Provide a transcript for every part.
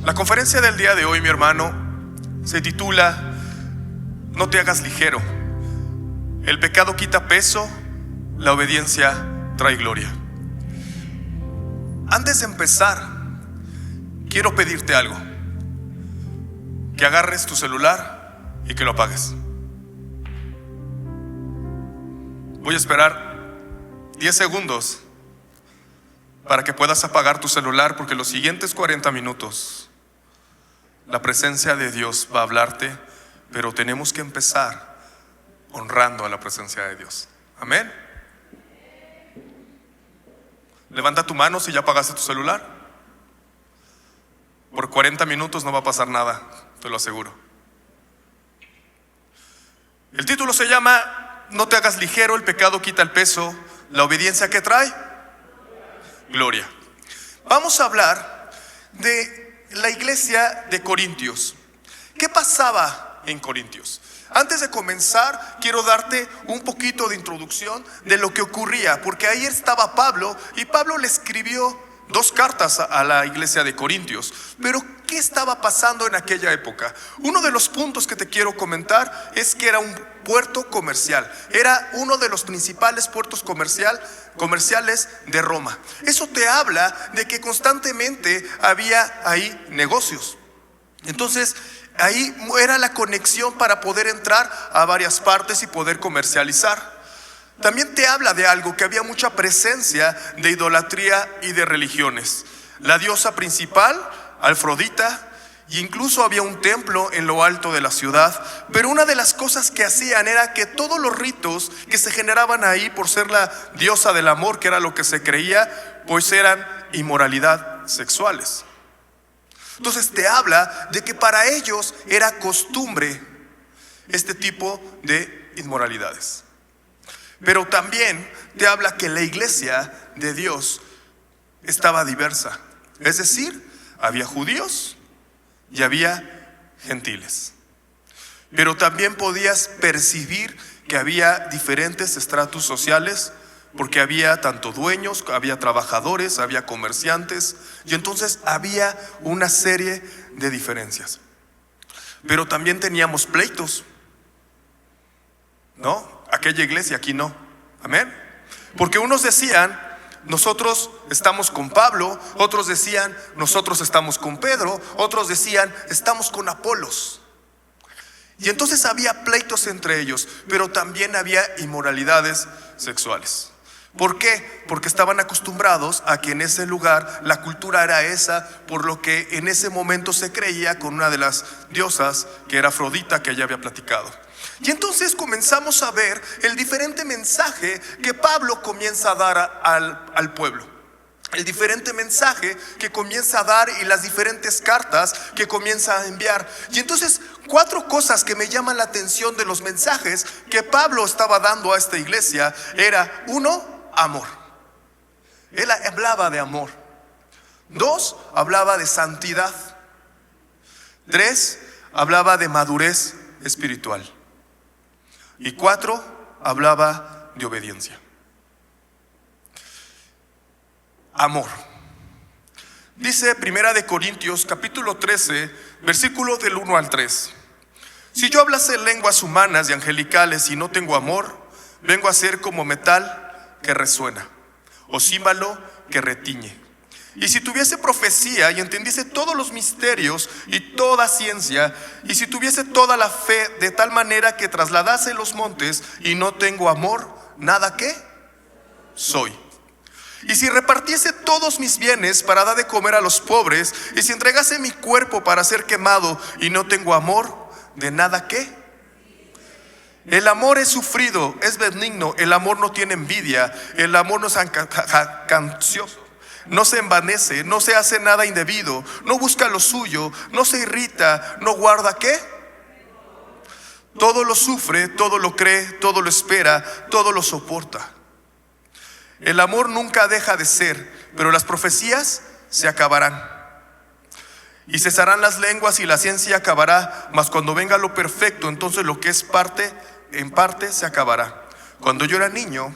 La conferencia del día de hoy, mi hermano, se titula No te hagas ligero. El pecado quita peso, la obediencia trae gloria. Antes de empezar, quiero pedirte algo: que agarres tu celular y que lo apagues. Voy a esperar 10 segundos para que puedas apagar tu celular, porque los siguientes 40 minutos la presencia de Dios va a hablarte, pero tenemos que empezar honrando a la presencia de Dios. Amén. Levanta tu mano si ya apagaste tu celular. Por 40 minutos no va a pasar nada, te lo aseguro. El título se llama No te hagas ligero, el pecado quita el peso, la obediencia ¿qué trae? Gloria. Vamos a hablar de la iglesia de Corintios. ¿Qué pasaba en Corintios? Antes de comenzar, quiero darte un poquito de introducción de lo que ocurría, porque ahí estaba Pablo, y Pablo le escribió 2 cartas a la iglesia de Corintios. Pero ¿qué estaba pasando en aquella época? Uno de los puntos que te quiero comentar es que era un puerto comercial. Era uno de los principales puertos comerciales de Roma. Eso te habla de que constantemente había ahí negocios. Entonces, ahí era la conexión para poder entrar a varias partes y poder comercializar. También te habla de algo, que había mucha presencia de idolatría y de religiones. La diosa principal, Afrodita, y incluso había un templo en lo alto de la ciudad. Pero una de las cosas que hacían era que todos los ritos que se generaban ahí, por ser la diosa del amor, que era lo que se creía, pues eran inmoralidad sexuales. Entonces te habla de que para ellos era costumbre este tipo de inmoralidades. Pero también te habla que la iglesia de Dios estaba diversa. Es decir, había judíos y había gentiles. Pero también podías percibir que había diferentes estratos sociales, porque había tanto dueños, había trabajadores, había comerciantes, y entonces había una serie de diferencias. Pero también teníamos pleitos, ¿no? Aquella iglesia, aquí no. Amén. Porque unos decían: nosotros estamos con Pablo. Otros decían: nosotros estamos con Pedro. Otros decían: estamos con Apolos. Y entonces había pleitos entre ellos, pero también había inmoralidades sexuales. ¿Por qué? Porque estaban acostumbrados a que en ese lugar la cultura era esa, por lo que en ese momento se creía con una de las diosas, que era Afrodita, que ya había platicado. Y entonces comenzamos a ver el diferente mensaje que Pablo comienza a dar al pueblo. El diferente mensaje que comienza a dar y las diferentes cartas que comienza a enviar. Y entonces 4 cosas que me llaman la atención de los mensajes que Pablo estaba dando a esta iglesia era: 1, amor. Él hablaba de amor. 2, hablaba de santidad. 3, hablaba de madurez espiritual. Y 4, hablaba de obediencia. Amor. Dice 1 de Corintios capítulo 13, versículo del 1 al 3: Si yo hablase lenguas humanas y angelicales y no tengo amor, vengo a ser como metal que resuena, o címbalo que retiñe. Y si tuviese profecía y entendiese todos los misterios y toda ciencia, y si tuviese toda la fe de tal manera que trasladase los montes, y no tengo amor, nada que soy. Y si repartiese todos mis bienes para dar de comer a los pobres, y si entregase mi cuerpo para ser quemado, y no tengo amor, de nada que. El amor es sufrido, es benigno, el amor no tiene envidia, el amor no es jactancioso, no se envanece, no se hace nada indebido, no busca lo suyo, no se irrita, no guarda ¿qué? Todo lo sufre, todo lo cree, todo lo espera, todo lo soporta. El amor nunca deja de ser, pero las profecías se acabarán. Y cesarán las lenguas y la ciencia acabará, mas cuando venga lo perfecto, entonces lo que es en parte se acabará. Cuando yo era niño,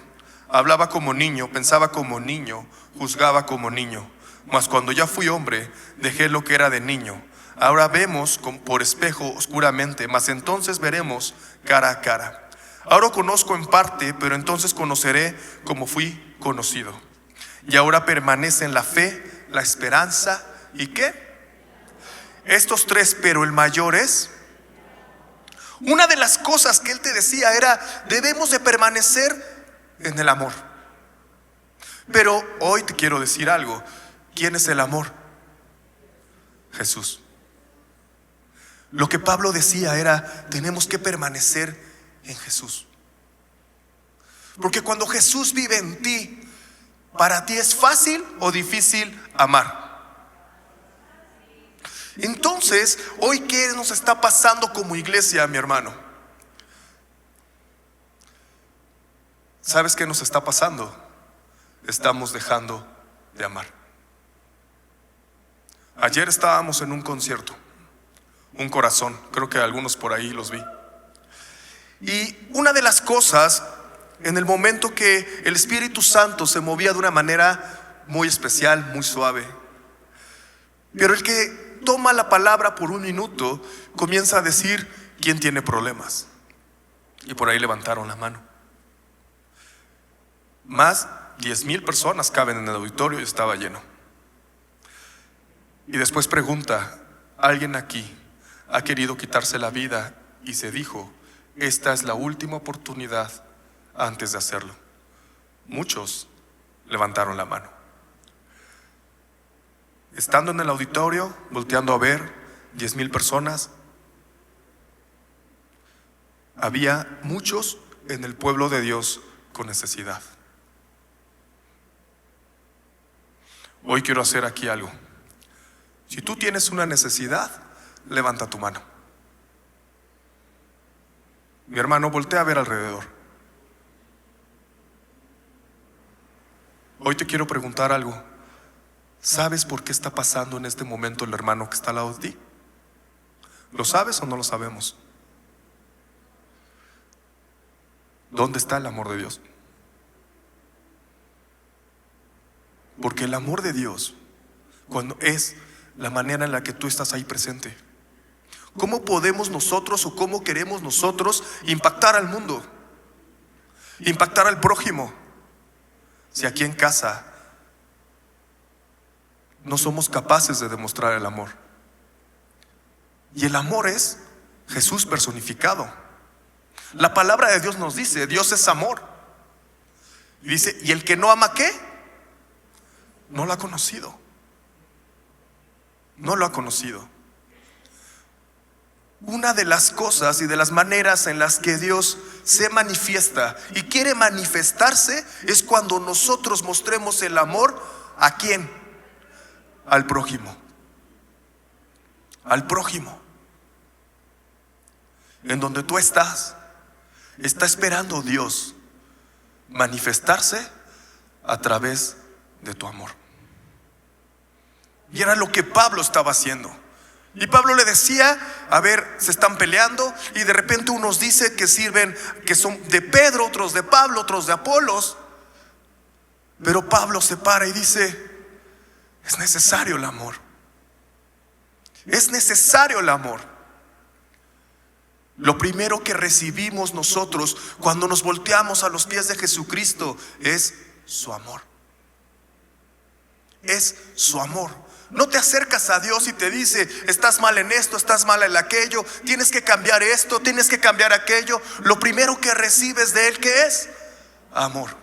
hablaba como niño, pensaba como niño, juzgaba como niño. Mas cuando ya fui hombre, dejé lo que era de niño. Ahora vemos por espejo oscuramente, mas entonces veremos cara a cara. Ahora conozco en parte, pero entonces conoceré como fui conocido. Y ahora permanecen la fe, la esperanza y ¿qué? Estos tres, pero el mayor es. Una de las cosas que él te decía era: debemos de permanecer en el amor. Pero hoy te quiero decir algo. ¿Quién es el amor? Jesús. Lo que Pablo decía era: tenemos que permanecer en Jesús. Porque cuando Jesús vive en ti, ¿para ti es fácil o difícil amar? Entonces, hoy, ¿qué nos está pasando como iglesia, mi hermano? ¿Sabes qué nos está pasando? Estamos dejando de amar. Ayer estábamos en un concierto, Un Corazón, creo que algunos por ahí los vi. Y una de las cosas, en el momento que el Espíritu Santo se movía de una manera muy especial, muy suave, pero el que toma la palabra por un minuto comienza a decir: ¿quién tiene problemas? Y por ahí levantaron la mano. Más 10,000 personas caben en el auditorio y estaba lleno. Y después pregunta: ¿alguien aquí ha querido quitarse la vida y se dijo: esta es la última oportunidad antes de hacerlo? Muchos levantaron la mano. Estando en el auditorio, volteando a ver 10,000 personas, había muchos en el pueblo de Dios con necesidad. Hoy quiero hacer aquí algo. Si tú tienes una necesidad, levanta tu mano. Mi hermano, voltea a ver alrededor. Hoy te quiero preguntar algo. ¿Sabes por qué está pasando en este momento el hermano que está al lado de ti? ¿Lo sabes o no lo sabemos? ¿Dónde está el amor de Dios? Porque el amor de Dios, cuando es la manera en la que tú estás ahí presente, ¿cómo podemos nosotros o cómo queremos nosotros impactar al mundo? Impactar al prójimo, si aquí en casa no somos capaces de demostrar el amor. Y el amor es Jesús personificado. La palabra de Dios nos dice: Dios es amor. Y dice: ¿y el que no ama qué? No lo ha conocido. No lo ha conocido. Una de las cosas y de las maneras en las que Dios se manifiesta y quiere manifestarse es cuando nosotros mostremos el amor. ¿A quién? Al prójimo. Al prójimo. En donde tú estás, está esperando Dios manifestarse a través de tu amor. Y era lo que Pablo estaba haciendo. Y Pablo le decía: a ver, se están peleando, y de repente unos dicen que sirven, que son de Pedro, otros de Pablo, otros de Apolos. Pero Pablo se para y dice: es necesario el amor. Es necesario el amor. Lo primero que recibimos nosotros cuando nos volteamos a los pies de Jesucristo es su amor. Es su amor. No te acercas a Dios y te dice: estás mal en esto, estás mal en aquello, tienes que cambiar esto, tienes que cambiar aquello. Lo primero que recibes de Él, ¿qué es? Amor.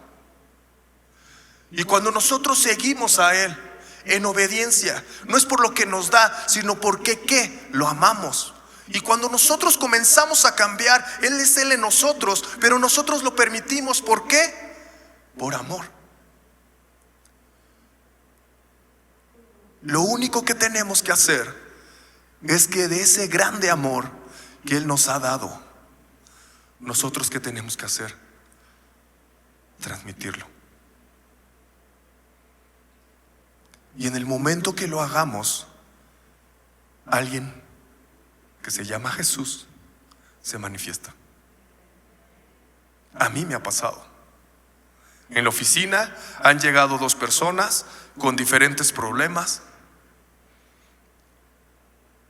Y cuando nosotros seguimos a Él en obediencia, no es por lo que nos da, sino porque ¿qué? Lo amamos. Y cuando nosotros comenzamos a cambiar, Él es Él en nosotros, pero nosotros lo permitimos. ¿Por qué? Por amor. Lo único que tenemos que hacer es que de ese grande amor que Él nos ha dado, nosotros ¿qué tenemos que hacer? Transmitirlo. Y en el momento que lo hagamos, alguien que se llama Jesús se manifiesta. A mí me ha pasado. En la oficina han llegado dos personas con diferentes problemas.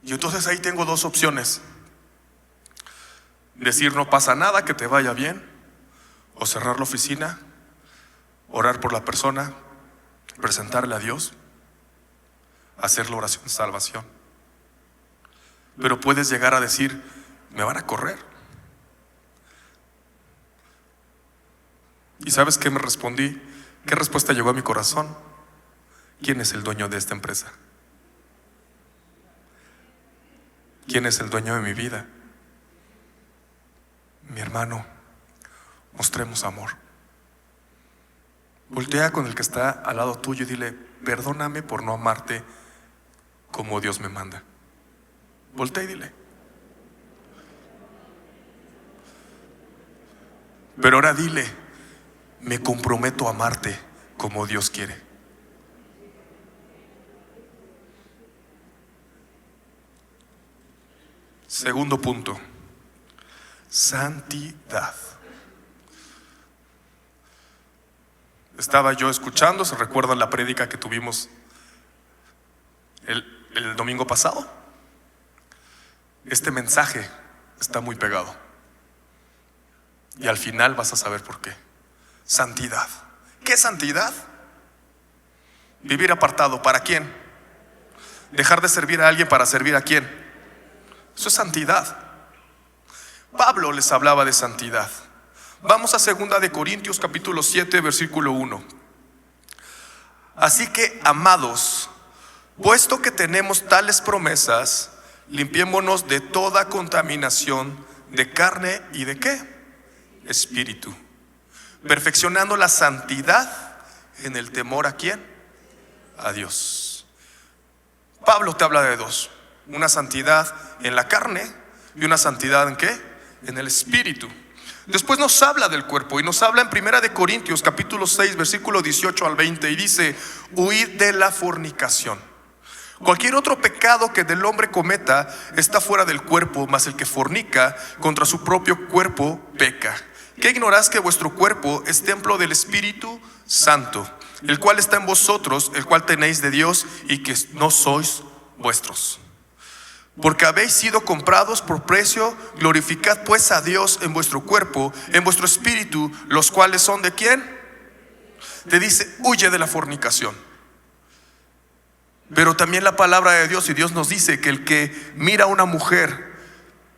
Y entonces ahí tengo dos opciones: decir no pasa nada, que te vaya bien, o cerrar la oficina, orar por la persona, presentarle a Dios, hacer la oración de salvación. Pero puedes llegar a decir, me van a correr. ¿Y sabes qué me respondí? ¿Qué respuesta llegó a mi corazón? ¿Quién es el dueño de esta empresa? ¿Quién es el dueño de mi vida? Mi hermano, mostremos amor. Voltea con el que está al lado tuyo y dile, perdóname por no amarte como Dios me manda. Voltea y dile. Pero ahora dile, me comprometo a amarte como Dios quiere. Segundo punto, santidad. Estaba yo escuchando, ¿se recuerdan la prédica que tuvimos el domingo pasado? Este mensaje está muy pegado. Y al final vas a saber por qué. Santidad. ¿Qué es santidad? Vivir apartado. ¿Para quién? Dejar de servir a alguien para servir a quién. Eso es santidad. Pablo les hablaba de santidad. Vamos a 2 de Corintios capítulo 7 versículo 1. Así que, amados, puesto que tenemos tales promesas, limpiémonos de toda contaminación de carne y de ¿qué? Espíritu, perfeccionando la santidad en el temor ¿a quién? A Dios. Pablo te habla de dos: una santidad en la carne y una santidad ¿en qué? En el espíritu. Después nos habla del cuerpo y nos habla en 1 de Corintios capítulo 6 versículo 18 al 20 y dice: huid de la fornicación. Cualquier otro pecado que del hombre cometa está fuera del cuerpo, mas el que fornica contra su propio cuerpo peca. ¿Qué ignoráis que vuestro cuerpo es templo del Espíritu Santo, el cual está en vosotros, el cual tenéis de Dios, y que no sois vuestros? Porque habéis sido comprados por precio. Glorificad pues a Dios en vuestro cuerpo, en vuestro espíritu, los cuales son ¿de quién? Te dice, huye de la fornicación. Pero también la palabra de Dios, y Dios nos dice que el que mira a una mujer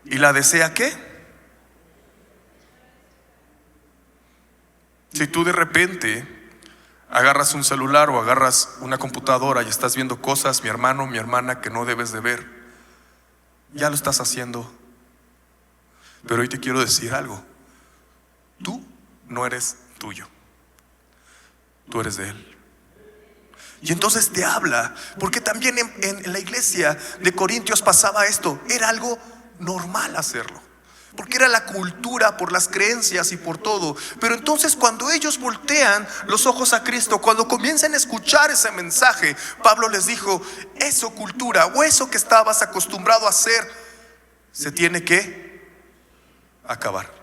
y la desea, ¿qué? Si tú de repente agarras un celular o agarras una computadora y estás viendo cosas, mi hermano, mi hermana, que no debes de ver, ya lo estás haciendo. Pero hoy te quiero decir algo: tú no eres tuyo, tú eres de Él. Y entonces te habla, porque también en la iglesia de Corintios pasaba esto. Era algo normal hacerlo, porque era la cultura, por las creencias y por todo. Pero entonces cuando ellos voltean los ojos a Cristo, cuando comienzan a escuchar ese mensaje, Pablo les dijo: eso cultura o eso que estabas acostumbrado a hacer se tiene que acabar.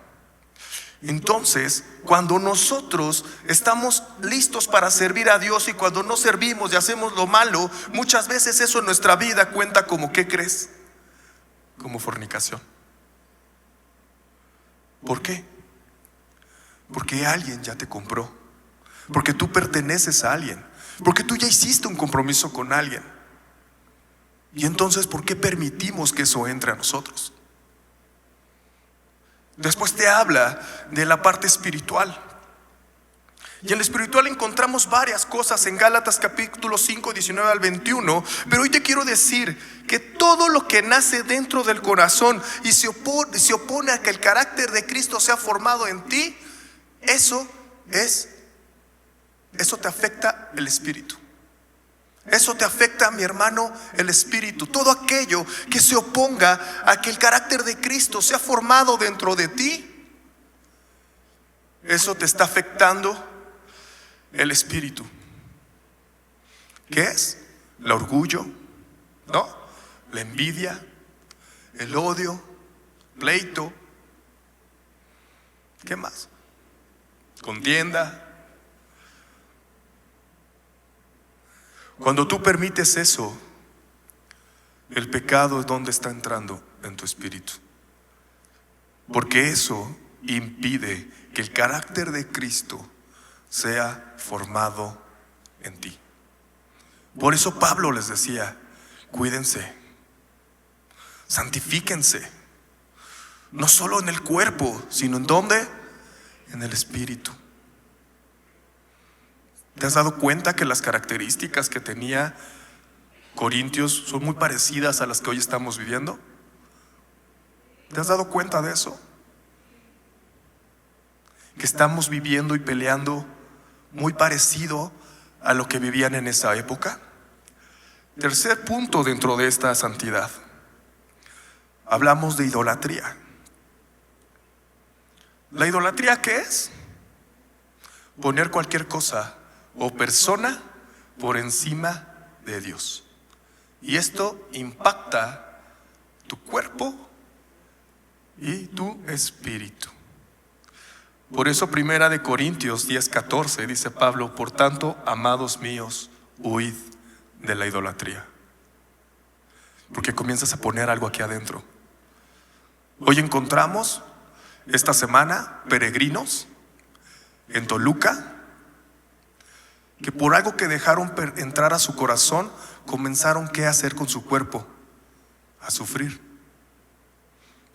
Entonces, cuando nosotros estamos listos para servir a Dios y cuando no servimos y hacemos lo malo, muchas veces eso en nuestra vida cuenta como, ¿qué crees? Como fornicación. ¿Por qué? Porque alguien ya te compró, porque tú perteneces a alguien, porque tú ya hiciste un compromiso con alguien. Y entonces, ¿por qué permitimos que eso entre a nosotros? Después te habla de la parte espiritual. Y en lo espiritual encontramos varias cosas en Gálatas capítulo 5, 19 al 21. Pero hoy te quiero decir que todo lo que nace dentro del corazón y se opone a que el carácter de Cristo sea formado en ti, eso te afecta el espíritu. Eso te afecta, mi hermano, el espíritu. Todo aquello que se oponga a que el carácter de Cristo sea formado dentro de ti, eso te está afectando el espíritu. ¿Qué es? El orgullo, ¿no? La envidia, el odio, pleito. ¿Qué más? Contienda, Cuando tú permites eso, el pecado es donde está entrando en tu espíritu. Porque eso impide que el carácter de Cristo sea formado en ti. Por eso Pablo les decía: cuídense, santifíquense, no solo en el cuerpo, sino ¿en dónde? En el espíritu. ¿Te has dado cuenta que las características que tenía Corintios son muy parecidas a las que hoy estamos viviendo? ¿Te has dado cuenta de eso? Que estamos viviendo y peleando muy parecido a lo que vivían en esa época. Tercer punto dentro de esta santidad. Hablamos de idolatría. ¿La idolatría qué es? Poner cualquier cosa o persona por encima de Dios. Y esto impacta tu cuerpo y tu espíritu. Por eso 1 Corintios 10:14 dice Pablo: por tanto, amados míos, huid de la idolatría. Porque comienzas a poner algo aquí adentro. Hoy encontramos esta semana peregrinos en Toluca que por algo que dejaron entrar a su corazón, comenzaron ¿qué hacer con su cuerpo? A sufrir.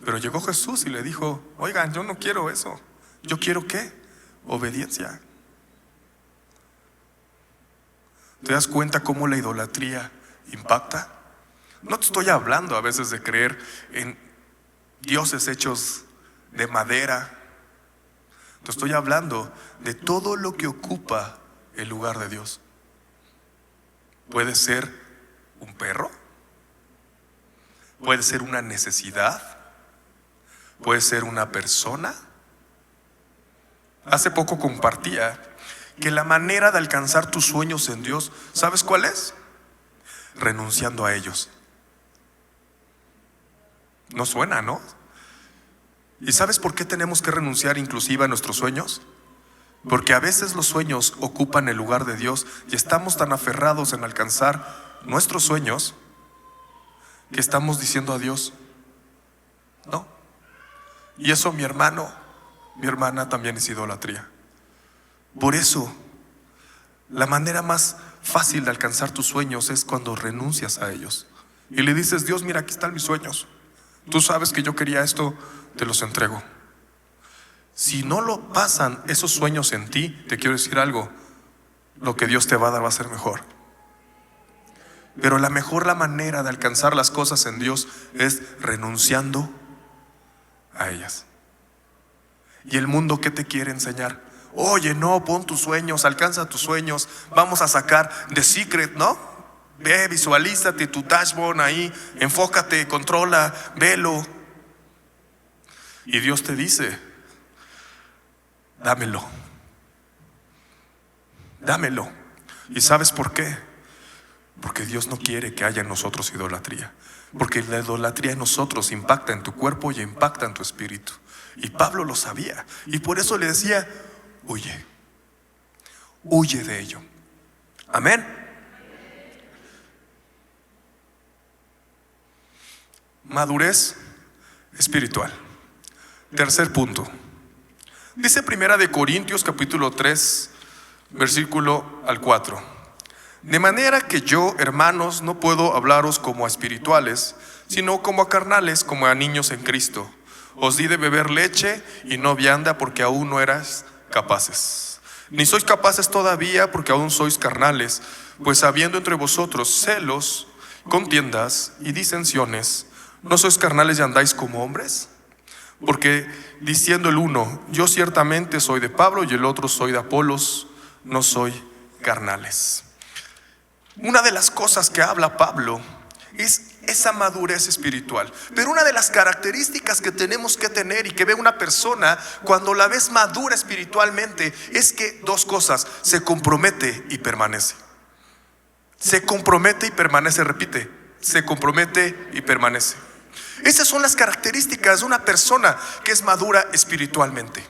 Pero llegó Jesús y le dijo: oigan, yo no quiero eso. ¿Yo quiero qué? Obediencia. ¿Te das cuenta cómo la idolatría impacta? No te estoy hablando a veces de creer en dioses hechos de madera. Te estoy hablando de todo lo que ocupa el lugar de Dios. Puede ser un perro, puede ser una necesidad, puede ser una persona. Hace poco compartía que la manera de alcanzar tus sueños en Dios, ¿sabes cuál es? Renunciando a ellos. No suena, ¿no? ¿Y sabes por qué tenemos que renunciar inclusive a nuestros sueños? Porque a veces los sueños ocupan el lugar de Dios y estamos tan aferrados en alcanzar nuestros sueños que estamos diciendo a Dios: no. Y eso, mi hermano, mi hermana, también es idolatría. Por eso, la manera más fácil de alcanzar tus sueños es cuando renuncias a ellos y le dices: Dios, mira, aquí están mis sueños. Tú sabes que yo quería esto, te los entrego. Si no lo pasan esos sueños en ti, te quiero decir algo: lo que Dios te va a dar va a ser mejor. Pero la manera de alcanzar las cosas en Dios es renunciando a ellas. ¿Y el mundo qué te quiere enseñar? Oye, no, pon tus sueños, alcanza tus sueños. Vamos a sacar The Secret, ¿no? Ve, visualízate tu dashboard ahí, enfócate, controla, velo. Y Dios te dice: dámelo. Dámelo. ¿Y sabes por qué? Porque Dios no quiere que haya en nosotros idolatría. Porque la idolatría en nosotros impacta en tu cuerpo y impacta en tu espíritu. Y Pablo lo sabía. Y por eso le decía: huye. Huye de ello. Amén. Madurez espiritual. Tercer punto. Dice 1 Corintios capítulo 3, versículo al 4: de manera que yo, hermanos, no puedo hablaros como a espirituales, sino como a carnales, como a niños en Cristo. Os di de beber leche y no vianda, porque aún no erais capaces. Ni sois capaces todavía, porque aún sois carnales. Pues habiendo entre vosotros celos, contiendas y disensiones, ¿no sois carnales y andáis como hombres? Porque diciendo el uno: yo ciertamente soy de Pablo, y el otro: soy de Apolos, no soy carnales. Una de las cosas que habla Pablo es esa madurez espiritual. Pero una de las características que tenemos que tener y que ve una persona cuando la ves madura espiritualmente es que dos cosas: se compromete y permanece. Se compromete y permanece, repite: se compromete y permanece. Esas son las características de una persona que es madura espiritualmente.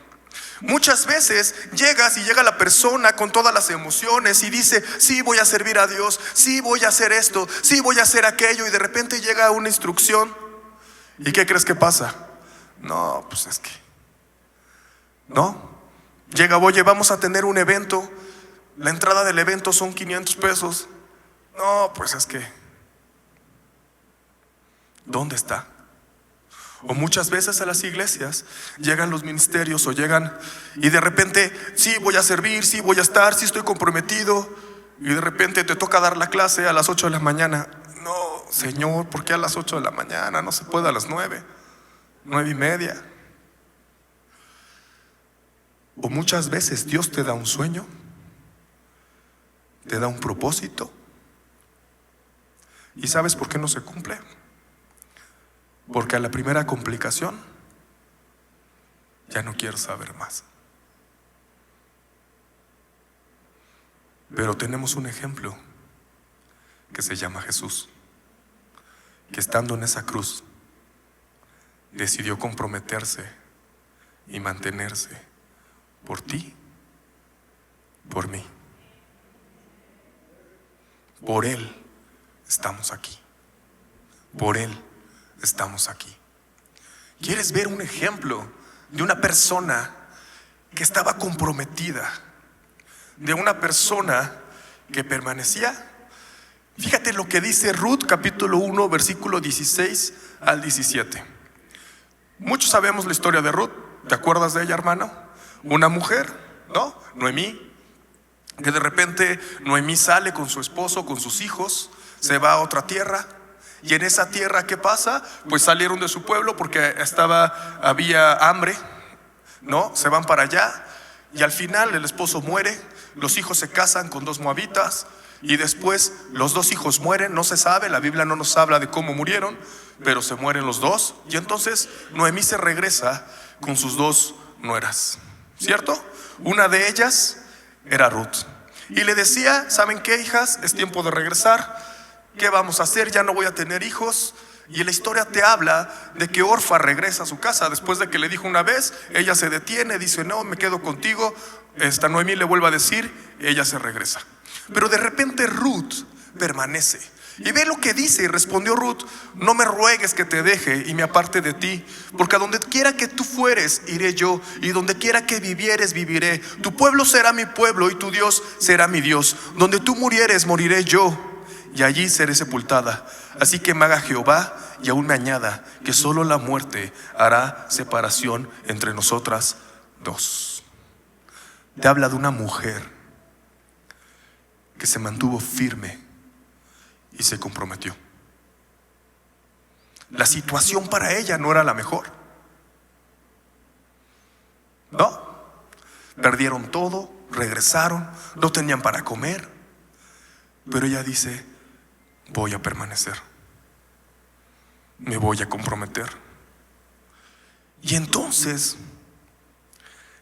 Muchas veces llega la persona con todas las emociones y dice: sí, voy a servir a Dios, sí, voy a hacer esto, sí, voy a hacer aquello. Y de repente llega una instrucción. ¿Y qué crees que pasa? No, pues es que no. Llega: oye, vamos a tener un evento, la entrada del evento son 500 pesos. No, pues es que ¿dónde está? O muchas veces a las iglesias llegan los ministerios o llegan y de repente: sí, voy a servir, sí, voy a estar, sí, estoy comprometido. Y de repente te toca dar la clase a las 8 de la mañana. No, Señor, ¿por qué a las 8 de la mañana? No se puede a las 9, 9:30. O muchas veces Dios te da un sueño, te da un propósito. ¿Y sabes por qué no se cumple? Porque a la primera complicación ya no quiero saber más. Pero tenemos un ejemplo que se llama Jesús, que estando en esa cruz decidió comprometerse y mantenerse por ti, por mí. Por Él estamos aquí. Por Él estamos aquí. ¿Quieres ver un ejemplo de una persona que estaba comprometida? De una persona que permanecía. Fíjate lo que dice Ruth, capítulo 1, versículo 16 al 17. Muchos sabemos la historia de Ruth. ¿Te acuerdas de ella, hermano? Una mujer, ¿no? Noemí. Que de repente Noemí sale con su esposo, con sus hijos, se va a otra tierra. Y en esa tierra, ¿qué pasa? Pues salieron de su pueblo porque había hambre, ¿no? Se van para allá y al final el esposo muere, los hijos se casan con 2 moabitas y después los 2 hijos mueren, no se sabe, la Biblia no nos habla de cómo murieron, pero se mueren los 2 y entonces Noemí se regresa con sus 2 nueras, ¿cierto? Una de ellas era Ruth y le decía: ¿saben qué, hijas? Es tiempo de regresar. ¿Qué vamos a hacer? Ya no voy a tener hijos. Y la historia te habla de que Orfa regresa a su casa. Después de que le dijo una vez, ella se detiene, dice: no, me quedo contigo. Noemí le vuelve a decir, ella se regresa. Pero de repente Ruth permanece. Y ve lo que dice: y respondió Ruth: no me ruegues que te deje y me aparte de ti, porque a donde quiera que tú fueres iré yo, y donde quiera que vivieres viviré. Tu pueblo será mi pueblo y tu Dios será mi Dios. Donde tú murieres moriré yo, y allí seré sepultada. Así que me haga Jehová y aún me añada, que solo la muerte hará separación entre nosotras 2. Te habla de una mujer que se mantuvo firme y se comprometió. La situación para ella no era la mejor, ¿no? Perdieron todo, regresaron, no tenían para comer. Pero ella dice: voy a permanecer, me voy a comprometer. Y entonces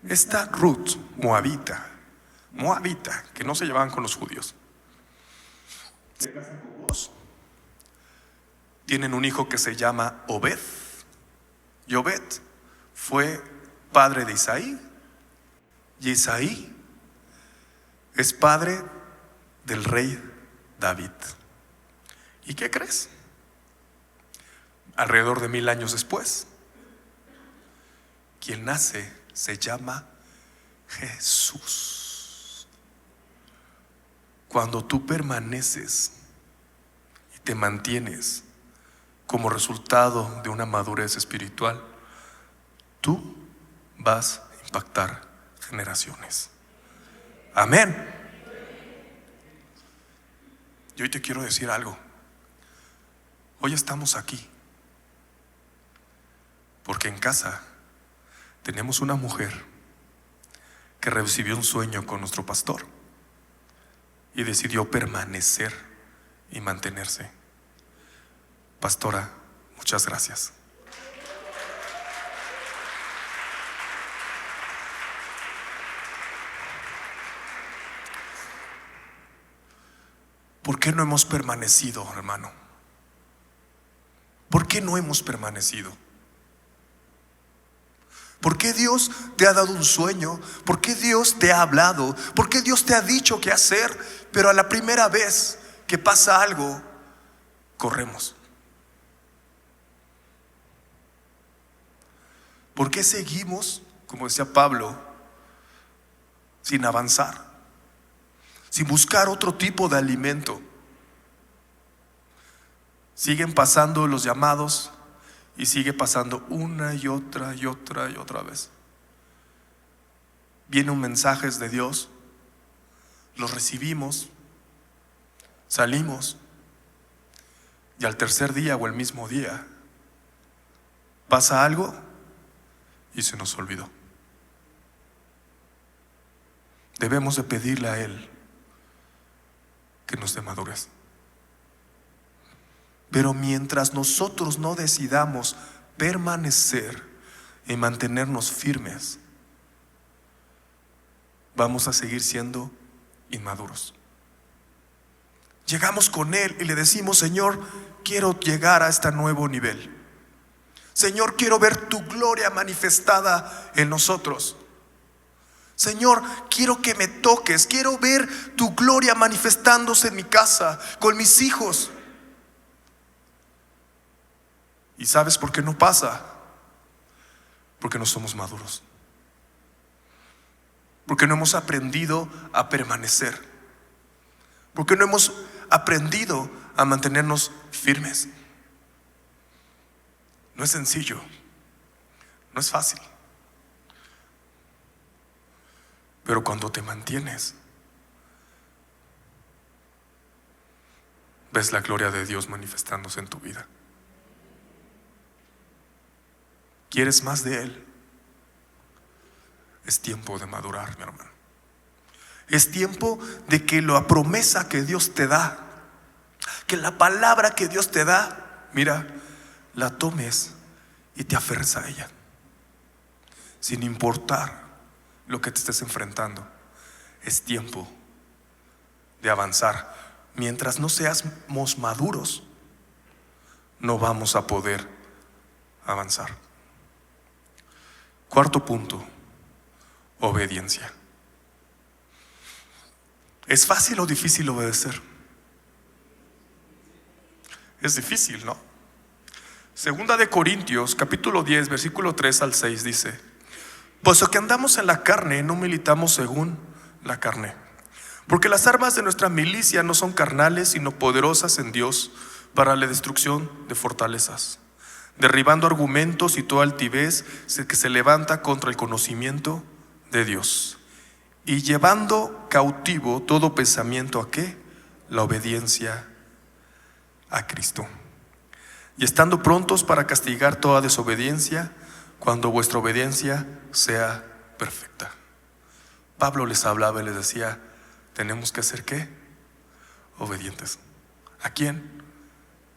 esta Ruth, moabita, que no se llevaban con los judíos, se casan con 2. Tienen un hijo que se llama Obed. Y Obed fue padre de Isaí. Y Isaí es padre del rey David. ¿Y qué crees? Alrededor de 1000 años después, quien nace se llama Jesús. Cuando tú permaneces y te mantienes como resultado de una madurez espiritual, tú vas a impactar generaciones. Amén. Y hoy te quiero decir algo. Hoy estamos aquí porque en casa tenemos una mujer que recibió un sueño con nuestro pastor y decidió permanecer y mantenerse. Pastora, muchas gracias. ¿Por qué no hemos permanecido, hermano? ¿Por qué no hemos permanecido? ¿Por qué Dios te ha dado un sueño? ¿Por qué Dios te ha hablado? ¿Por qué Dios te ha dicho qué hacer? Pero a la primera vez que pasa algo, corremos. ¿Por qué seguimos, como decía Pablo, sin avanzar? Sin buscar otro tipo de alimento. Siguen pasando los llamados y sigue pasando una y otra y otra y otra vez. Vienen mensajes de Dios, los recibimos, salimos, y al tercer día o el mismo día pasa algo y se nos olvidó. Debemos de pedirle a Él que nos dé madurez. Pero mientras nosotros no decidamos permanecer y mantenernos firmes, vamos a seguir siendo inmaduros. Llegamos con Él y le decimos: Señor, quiero llegar a este nuevo nivel. Señor, quiero ver tu gloria manifestada en nosotros. Señor, quiero que me toques, quiero ver tu gloria manifestándose en mi casa, con mis hijos. ¿Y sabes por qué no pasa? Porque no somos maduros. Porque no hemos aprendido a permanecer. Porque no hemos aprendido a mantenernos firmes. No es sencillo, no es fácil. Pero cuando te mantienes, ves la gloria de Dios manifestándose en tu vida. ¿Quieres más de Él? Es tiempo de madurar, mi hermano. Es tiempo de que la promesa que Dios te da, que la palabra que Dios te da, mira, la tomes y te aferres a ella, sin importar lo que te estés enfrentando. Es tiempo de avanzar. Mientras no seamos maduros, no vamos a poder avanzar. Cuarto punto: obediencia. ¿Es fácil o difícil obedecer? Es difícil, ¿no? Segunda de Corintios, capítulo 10, versículo 3 al 6 dice: puesto que andamos en la carne, no militamos según la carne. Porque las armas de nuestra milicia no son carnales, sino poderosas en Dios para la destrucción de fortalezas, derribando argumentos y toda altivez que se levanta contra el conocimiento de Dios, y llevando cautivo todo pensamiento ¿a qué? La obediencia a Cristo. Y estando prontos para castigar toda desobediencia, cuando vuestra obediencia sea perfecta. Pablo les hablaba y les decía: tenemos que ser ¿qué? Obedientes. ¿A quién?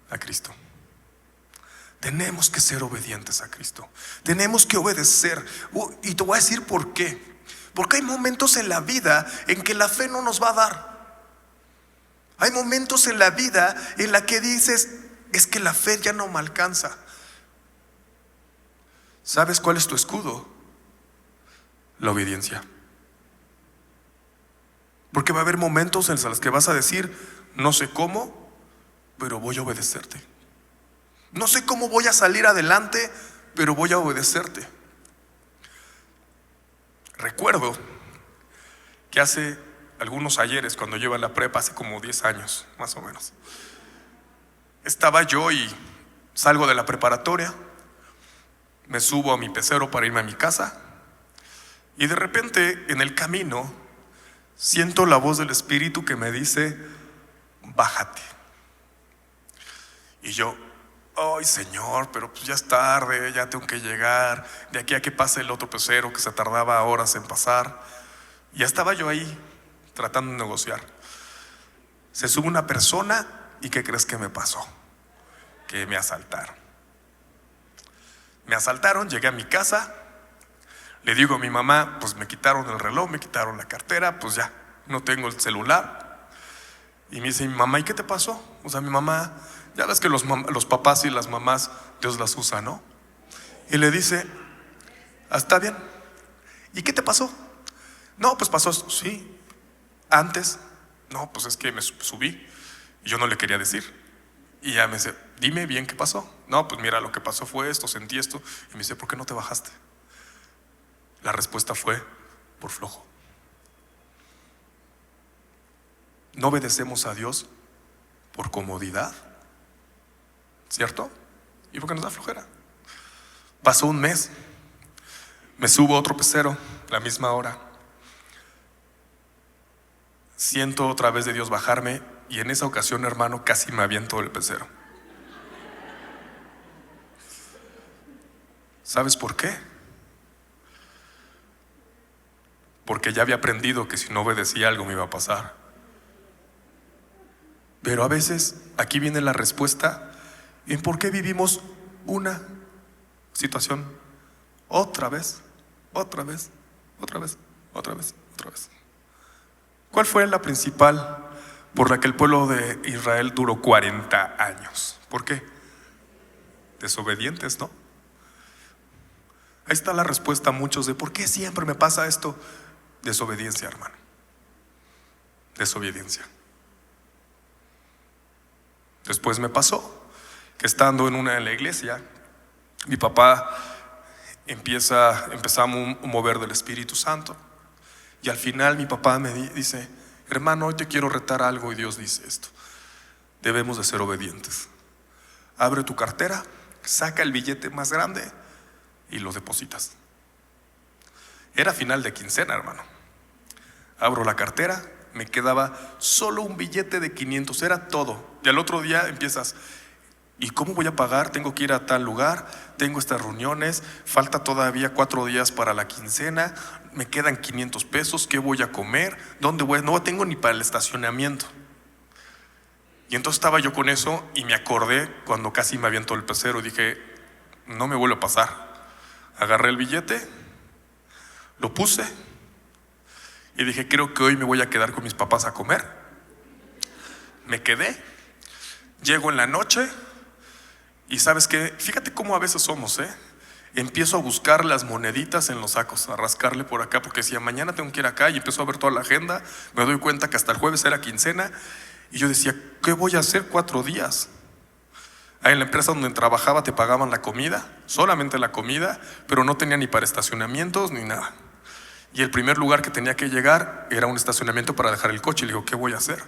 A Cristo. Tenemos que ser obedientes a Cristo. Tenemos que obedecer. Y te voy a decir por qué. Porque hay momentos en la vida en que la fe no nos va a dar. Hay momentos en la vida en la que dices: es que la fe ya no me alcanza. ¿Sabes cuál es tu escudo? La obediencia. Porque va a haber momentos en los que vas a decir: no sé cómo, pero voy a obedecerte. No sé cómo voy a salir adelante, pero voy a obedecerte. Recuerdo que hace algunos ayeres, cuando yo iba a la prepa, hace como 10 años, más o menos, estaba yo y salgo de la preparatoria, me subo a mi pecero para irme a mi casa, y de repente en el camino siento la voz del Espíritu que me dice: bájate. Y yo: ay, Señor, pero pues ya es tarde, ya tengo que llegar, de aquí a que pase el otro pecero que se tardaba horas en pasar. Ya estaba yo ahí tratando de negociar. Se sube una persona y ¿qué crees que me pasó? Que me asaltaron. Me asaltaron, llegué a mi casa, le digo a mi mamá: pues me quitaron el reloj, me quitaron la cartera, pues ya, no tengo el celular. Y me dice mi mamá: ¿y qué te pasó? O sea, mi mamá, ya ves que los papás y las mamás, Dios las usa, ¿no? Y le dice: ¿Está bien? ¿Y qué te pasó? No, pues pasó, sí. Antes, no, pues es que me subí y yo no le quería decir. Y ya me dice, dime bien qué pasó. No, pues mira, lo que pasó fue esto, sentí esto. Y me dice, ¿por qué no te bajaste? La respuesta fue, por flojo. No obedecemos a Dios por comodidad, ¿cierto? Y porque nos da flojera. Pasó un mes, me subo a otro pecero, la misma hora. Siento otra vez de Dios bajarme y en esa ocasión, hermano, casi me aviento del pecero. ¿Sabes por qué? Porque ya había aprendido que si no obedecía algo me iba a pasar. Pero a veces aquí viene la respuesta en por qué vivimos una situación otra vez, otra vez, otra vez, otra vez, otra vez. ¿Cuál fue la principal por la que el pueblo de Israel duró 40 años? ¿Por qué? Desobedientes, ¿no? Ahí está la respuesta a muchos de ¿por qué siempre me pasa esto? Desobediencia, hermano. Desobediencia. Después me pasó que estando en la iglesia, mi papá empezamos a mover del Espíritu Santo. Y al final mi papá me dice, hermano, hoy te quiero retar algo. Y Dios dice esto: debemos de ser obedientes. Abre tu cartera, saca el billete más grande y lo depositas. Era final de quincena, hermano. Abro la cartera, me quedaba solo un billete de 500, era todo. Y al otro día empiezas, ¿y cómo voy a pagar? Tengo que ir a tal lugar, tengo estas reuniones, falta todavía 4 días para la quincena, me quedan 500 pesos, ¿qué voy a comer? ¿Dónde voy? No tengo ni para el estacionamiento. Y entonces estaba yo con eso y me acordé cuando casi me avientó el pecero y dije, no me vuelve a pasar. Agarré el billete, lo puse y dije, creo que hoy me voy a quedar con mis papás a comer. Me quedé, llego en la noche y ¿sabes qué? Fíjate cómo a veces somos, empiezo a buscar las moneditas en los sacos, a rascarle por acá, porque decía, mañana tengo que ir acá, y empiezo a ver toda la agenda. Me doy cuenta que hasta el jueves era quincena y yo decía, ¿qué voy a hacer 4 días? Ahí en la empresa donde trabajaba te pagaban la comida, solamente la comida, pero no tenía ni para estacionamientos ni nada. Y el primer lugar que tenía que llegar era un estacionamiento para dejar el coche. Y le digo, ¿qué voy a hacer?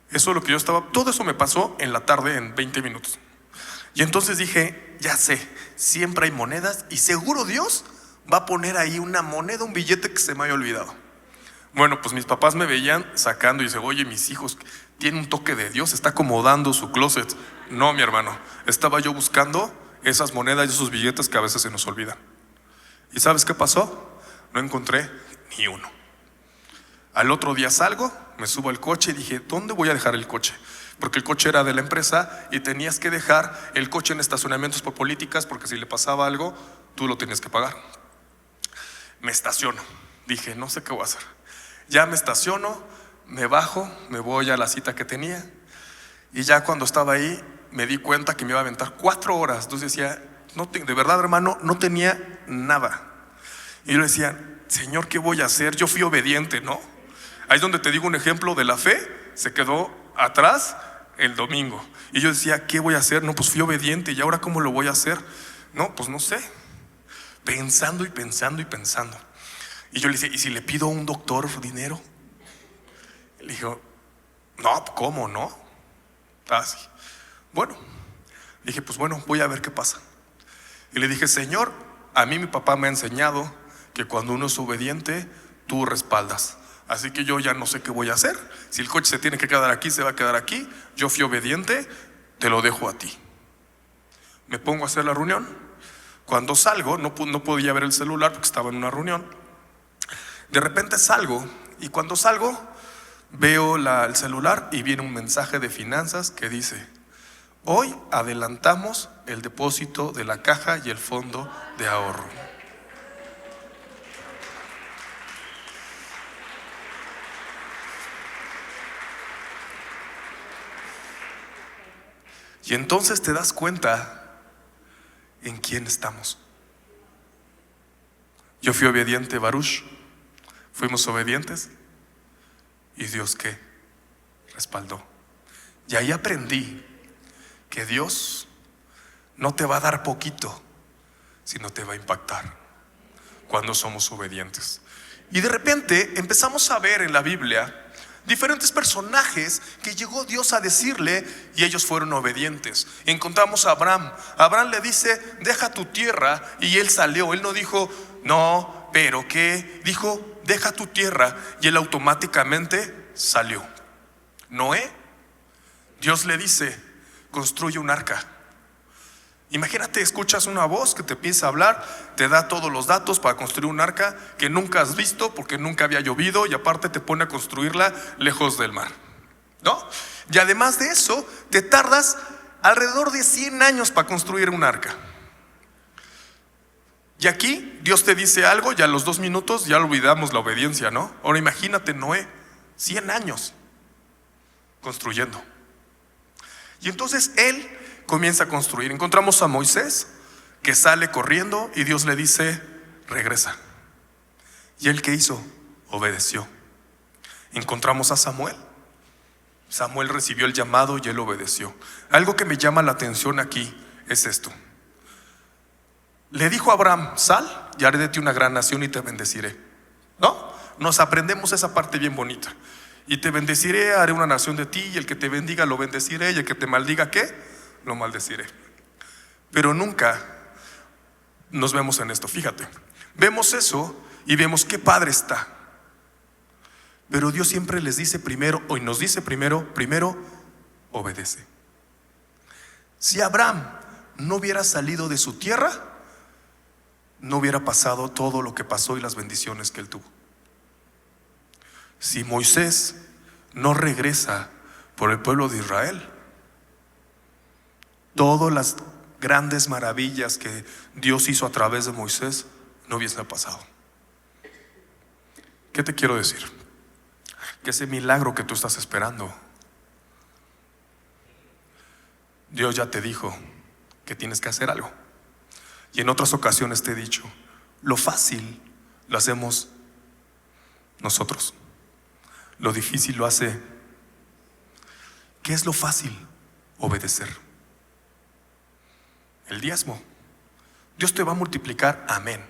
Eso es lo que yo estaba, todo eso me pasó en la tarde, en 20 minutos. Y entonces dije, ya sé, siempre hay monedas y seguro Dios va a poner ahí una moneda, un billete que se me haya olvidado. Bueno, pues mis papás me veían sacando y dice, oye, mis hijos tienen un toque de Dios, está acomodando su closet. No, mi hermano, estaba yo buscando esas monedas y esos billetes que a veces se nos olvidan. ¿Y sabes qué pasó? No encontré ni uno. Al otro día salgo, me subo al coche y dije, ¿dónde voy a dejar el coche? Porque el coche era de la empresa y tenías que dejar el coche en estacionamientos por políticas, porque si le pasaba algo, tú lo tenías que pagar. Me estaciono, dije, no sé qué voy a hacer. Ya me estaciono, me bajo, me voy a la cita que tenía. Y ya cuando estaba ahí, me di cuenta que me iba a aventar 4 horas. Entonces decía, no, de verdad, hermano, no tenía nada. Y yo le decía, Señor, ¿qué voy a hacer? Yo fui obediente, ¿no? Ahí es donde te digo un ejemplo de la fe. Se quedó atrás el domingo. Y yo decía, ¿qué voy a hacer? No, pues fui obediente. ¿Y ahora cómo lo voy a hacer? No, pues no sé. Pensando y pensando y pensando. Y yo le decía, ¿y si le pido a un doctor dinero? Le dijo, no, ¿cómo no? Así. Bueno, dije, pues bueno, voy a ver qué pasa. Y le dije, Señor, a mí mi papá me ha enseñado que cuando uno es obediente, tú respaldas. Así que yo ya no sé qué voy a hacer. Si el coche se tiene que quedar aquí, se va a quedar aquí. Yo fui obediente, te lo dejo a ti. Me pongo a hacer la reunión. Cuando salgo, no podía ver el celular porque estaba en una reunión. De repente salgo, y cuando salgo veo el celular y viene un mensaje de finanzas que dice, hoy adelantamos el depósito de la caja y el fondo de ahorro. Y entonces te das cuenta en quién estamos. Yo fui obediente, Baruch. Fuimos obedientes. ¿Y Dios qué? Respaldó. Y ahí aprendí que Dios no te va a dar poquito, sino te va a impactar cuando somos obedientes. Y de repente empezamos a ver en la Biblia diferentes personajes que llegó Dios a decirle y ellos fueron obedientes. Encontramos a Abraham. Abraham le dice: deja tu tierra, y él salió. Él no dijo: no, pero ¿qué? Dijo: deja tu tierra, y él automáticamente salió. Noé, Dios le dice: construye un arca. Imagínate, escuchas una voz que te empieza a hablar, te da todos los datos para construir un arca que nunca has visto porque nunca había llovido, y aparte te pone a construirla lejos del mar, ¿no? Y además de eso, te tardas alrededor de 100 años para construir un arca. Y aquí Dios te dice algo y a los 2 minutos ya olvidamos la obediencia, ¿no? Ahora imagínate Noé, 100 años construyendo. Y entonces él comienza a construir. Encontramos a Moisés, que sale corriendo y Dios le dice: regresa. ¿Y él qué hizo? Obedeció. Encontramos a Samuel. Samuel recibió el llamado y él obedeció. Algo que me llama la atención aquí es esto. Le dijo a Abraham: sal y haré de ti una gran nación y te bendeciré, ¿no? Nos aprendemos esa parte bien bonita. Y te bendeciré, haré una nación de ti, y el que te bendiga lo bendeciré, y el que te maldiga, ¿qué? Lo maldeciré. Pero nunca nos vemos en esto. Fíjate, vemos eso y vemos qué padre está. Pero Dios siempre les dice primero, hoy nos dice primero, obedece. Si Abraham no hubiera salido de su tierra, no hubiera pasado todo lo que pasó y las bendiciones que él tuvo. Si Moisés no regresa por el pueblo de Israel, todas las grandes maravillas que Dios hizo a través de Moisés no hubiesen pasado. ¿Qué te quiero decir? Que ese milagro que tú estás esperando, Dios ya te dijo que tienes que hacer algo. Y en otras ocasiones te he dicho: lo fácil lo hacemos nosotros, lo difícil lo hace. ¿Qué es lo fácil? Obedecer. El diezmo. Dios te va a multiplicar, amén.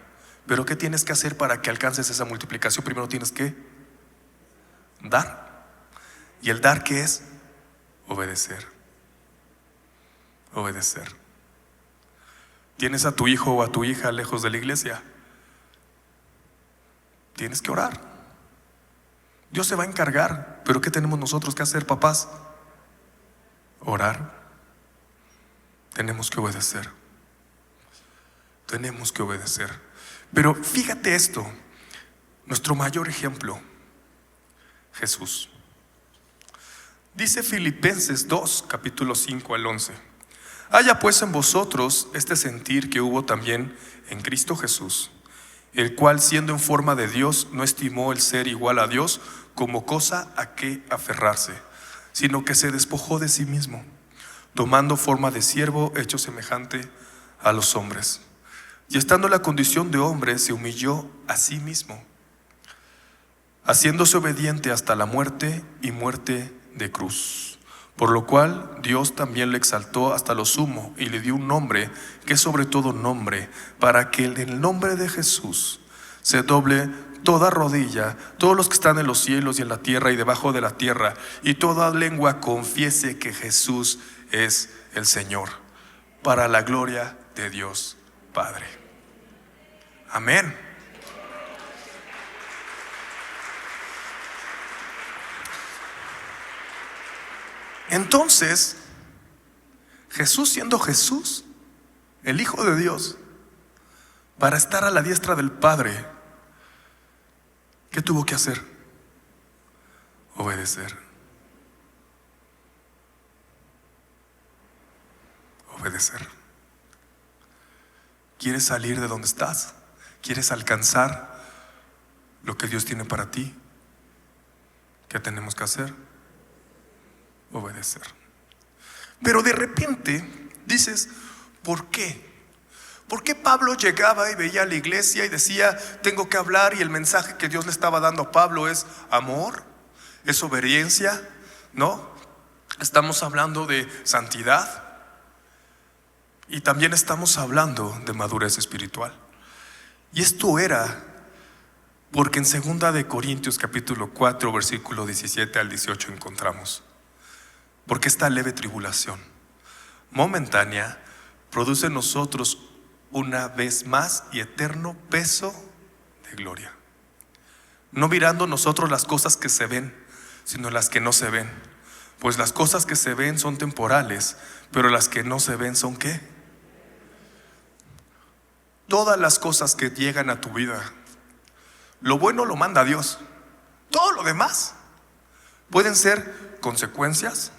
Pero ¿qué tienes que hacer para que alcances esa multiplicación? Primero tienes que dar. ¿Y el dar qué es? Obedecer. Obedecer. ¿Tienes a tu hijo o a tu hija lejos de la iglesia? Tienes que orar. Dios se va a encargar. Pero ¿qué tenemos nosotros que hacer, papás? Orar. Tenemos que obedecer. Tenemos que obedecer. Pero fíjate esto, nuestro mayor ejemplo, Jesús. Dice Filipenses 2, capítulo 5 al 11: haya pues en vosotros este sentir que hubo también en Cristo Jesús, el cual, siendo en forma de Dios, no estimó el ser igual a Dios como cosa a que aferrarse, sino que se despojó de sí mismo, tomando forma de siervo, hecho semejante a los hombres. Y estando en la condición de hombre, se humilló a sí mismo, haciéndose obediente hasta la muerte, y muerte de cruz. Por lo cual Dios también le exaltó hasta lo sumo, y le dio un nombre que es sobre todo nombre, para que en el nombre de Jesús se doble toda rodilla, todos los que están en los cielos y en la tierra y debajo de la tierra, y toda lengua confiese que Jesús es el Señor, para la gloria de Dios Padre. Amén. Entonces, Jesús, siendo Jesús, el Hijo de Dios, para estar a la diestra del Padre, ¿qué tuvo que hacer? Obedecer. Obedecer. ¿Quieres salir de donde estás? ¿Quieres alcanzar lo que Dios tiene para ti? ¿Qué tenemos que hacer? Obedecer. Pero de repente dices: ¿por qué? ¿Por qué Pablo llegaba y veía a la iglesia y decía, tengo que hablar, y el mensaje que Dios le estaba dando a Pablo es amor, es obediencia? No, estamos hablando de santidad y también estamos hablando de madurez espiritual. Y esto era porque en 2 de Corintios capítulo 4 versículo 17 al 18 encontramos: porque esta leve tribulación momentánea produce en nosotros una vez más y eterno peso de gloria, no mirando nosotros las cosas que se ven, sino las que no se ven. Pues las cosas que se ven son temporales, pero las que no se ven son ¿qué? Todas las cosas que llegan a tu vida, lo bueno lo manda Dios. Todo lo demás pueden ser consecuencias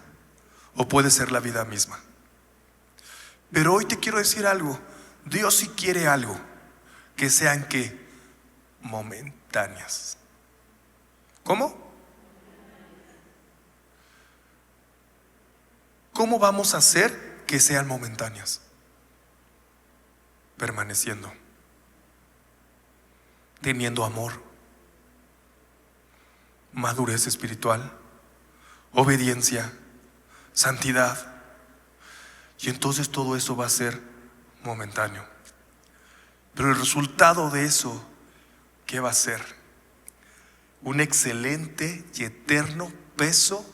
o puede ser la vida misma. Pero hoy te quiero decir algo: Dios sí quiere algo que sean ¿qué? Momentáneas. ¿Cómo? ¿Cómo vamos a hacer que sean momentáneas? Permaneciendo, teniendo amor, madurez espiritual, obediencia, santidad. Y entonces todo eso va a ser momentáneo. Pero el resultado de eso, ¿qué va a ser? Un excelente y eterno peso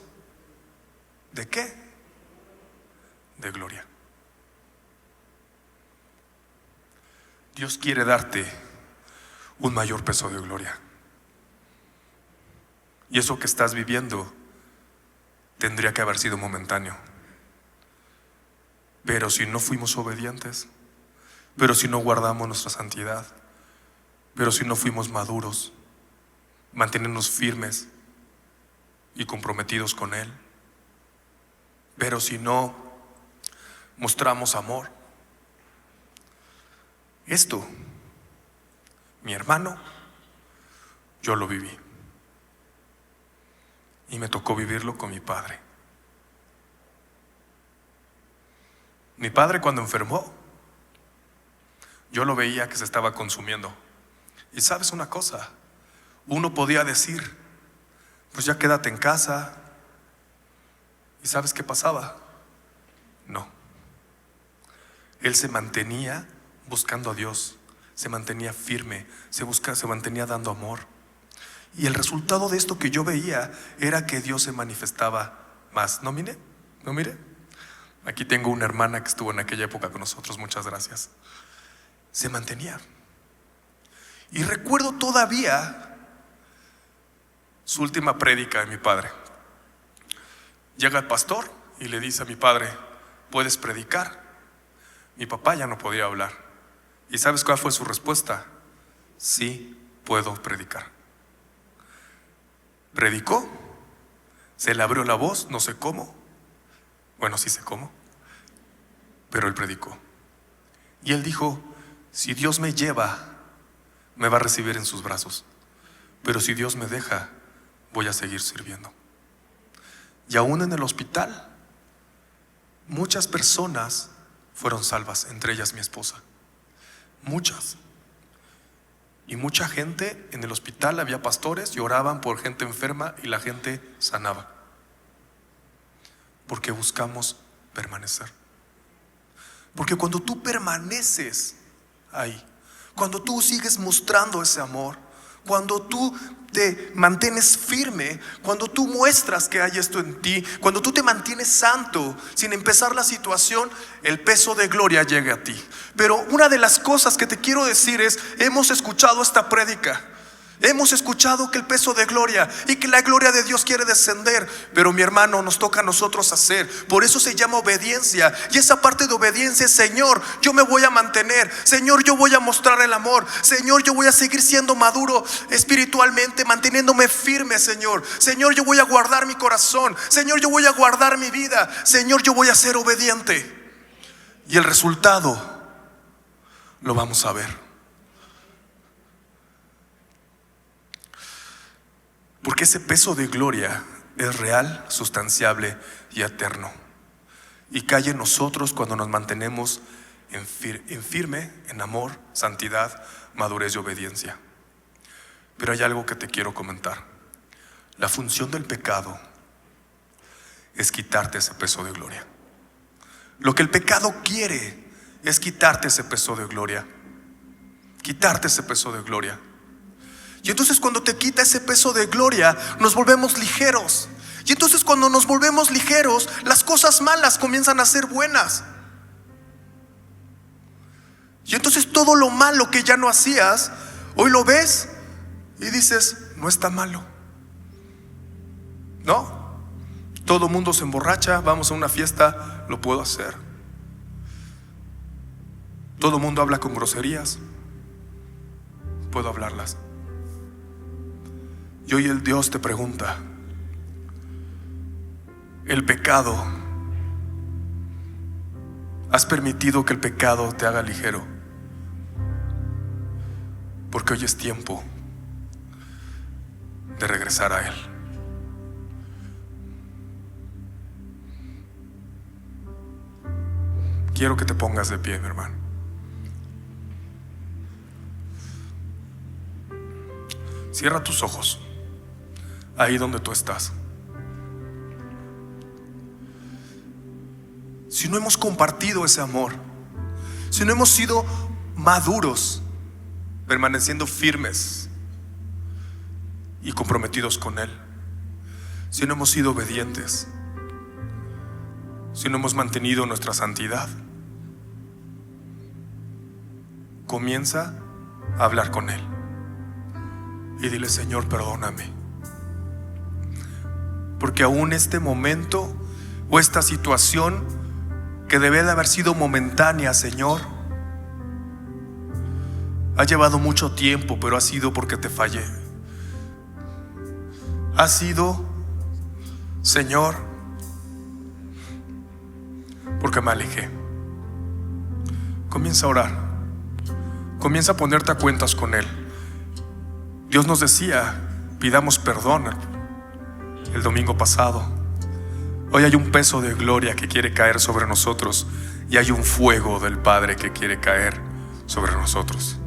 ¿de qué? De gloria. Dios quiere darte un mayor peso de gloria. Y eso que estás viviendo tendría que haber sido momentáneo. Pero si no fuimos obedientes, pero si no guardamos nuestra santidad, pero si no fuimos maduros, mantenernos firmes y comprometidos con Él, pero si no mostramos amor, esto, mi hermano, yo lo viví. Y me tocó vivirlo con mi padre. Mi padre, cuando enfermó, yo lo veía que se estaba consumiendo. Y sabes una cosa, uno podía decir, pues ya quédate en casa. ¿Y sabes qué pasaba? No. Él se mantenía buscando a Dios, se mantenía firme, se mantenía dando amor. Y el resultado de esto que yo veía era que Dios se manifestaba más. ¿No mire? ¿No mire? Aquí tengo una hermana que estuvo en aquella época con nosotros, muchas gracias. Se mantenía. Y recuerdo todavía su última prédica de mi padre. Llega el pastor y le dice a mi padre, ¿puedes predicar? Mi papá ya no podía hablar. ¿Y sabes cuál fue su respuesta? Sí, puedo predicar. Predicó, se le abrió la voz, no sé cómo. Bueno, sí sé cómo, pero él predicó. Y él dijo, si Dios me lleva, me va a recibir en sus brazos. Pero si Dios me deja, voy a seguir sirviendo. Y aún en el hospital, muchas personas fueron salvas, entre ellas mi esposa. Muchas. Y mucha gente en el hospital, había pastores y oraban por gente enferma y la gente sanaba. Porque buscamos permanecer. Porque cuando tú permaneces ahí, cuando tú sigues mostrando ese amor, cuando tú te mantienes firme, cuando tú muestras que hay esto en ti, cuando tú te mantienes santo sin empezar la situación, el peso de gloria llega a ti. Pero una de las cosas que te quiero decir es, hemos escuchado esta prédica, hemos escuchado que el peso de gloria y que la gloria de Dios quiere descender, pero mi hermano, nos toca a nosotros hacer. Por eso se llama obediencia. Y esa parte de obediencia es, Señor, yo me voy a mantener. Señor, yo voy a mostrar el amor. Señor, yo voy a seguir siendo maduro espiritualmente, manteniéndome firme, Señor. Señor, yo voy a guardar mi corazón. Señor, yo voy a guardar mi vida. Señor, yo voy a ser obediente. Y el resultado lo vamos a ver. Porque ese peso de gloria es real, sustanciable y eterno. Y cae en nosotros cuando nos mantenemos en firme, en amor, santidad, madurez y obediencia. Pero hay algo que te quiero comentar. La función del pecado es quitarte ese peso de gloria. Lo que el pecado quiere es quitarte ese peso de gloria. Quitarte ese peso de gloria. Y entonces cuando te quita ese peso de gloria, nos volvemos ligeros. Y entonces cuando nos volvemos ligeros, las cosas malas comienzan a ser buenas. Y entonces todo lo malo que ya no hacías, hoy lo ves y dices, no está malo. No, todo mundo se emborracha, vamos a una fiesta, lo puedo hacer. Todo mundo habla con groserías, puedo hablarlas. Y hoy el Dios te pregunta, el pecado, ¿has permitido que el pecado te haga ligero? Porque hoy es tiempo de regresar a Él. Quiero que te pongas de pie, mi hermano. Cierra tus ojos, ahí donde tú estás. Si no hemos compartido ese amor, si no hemos sido maduros, permaneciendo firmes y comprometidos con Él, si no hemos sido obedientes, si no hemos mantenido nuestra santidad, comienza a hablar con Él y dile: Señor, perdóname, porque aún este momento o esta situación que debe de haber sido momentánea, Señor, ha llevado mucho tiempo, pero ha sido porque te fallé. Ha sido, Señor, porque me alejé. Comienza a orar, comienza a ponerte a cuentas con Él. Dios nos decía, pidamos perdón el domingo pasado. Hoy hay un peso de gloria que quiere caer sobre nosotros y hay un fuego del Padre que quiere caer sobre nosotros.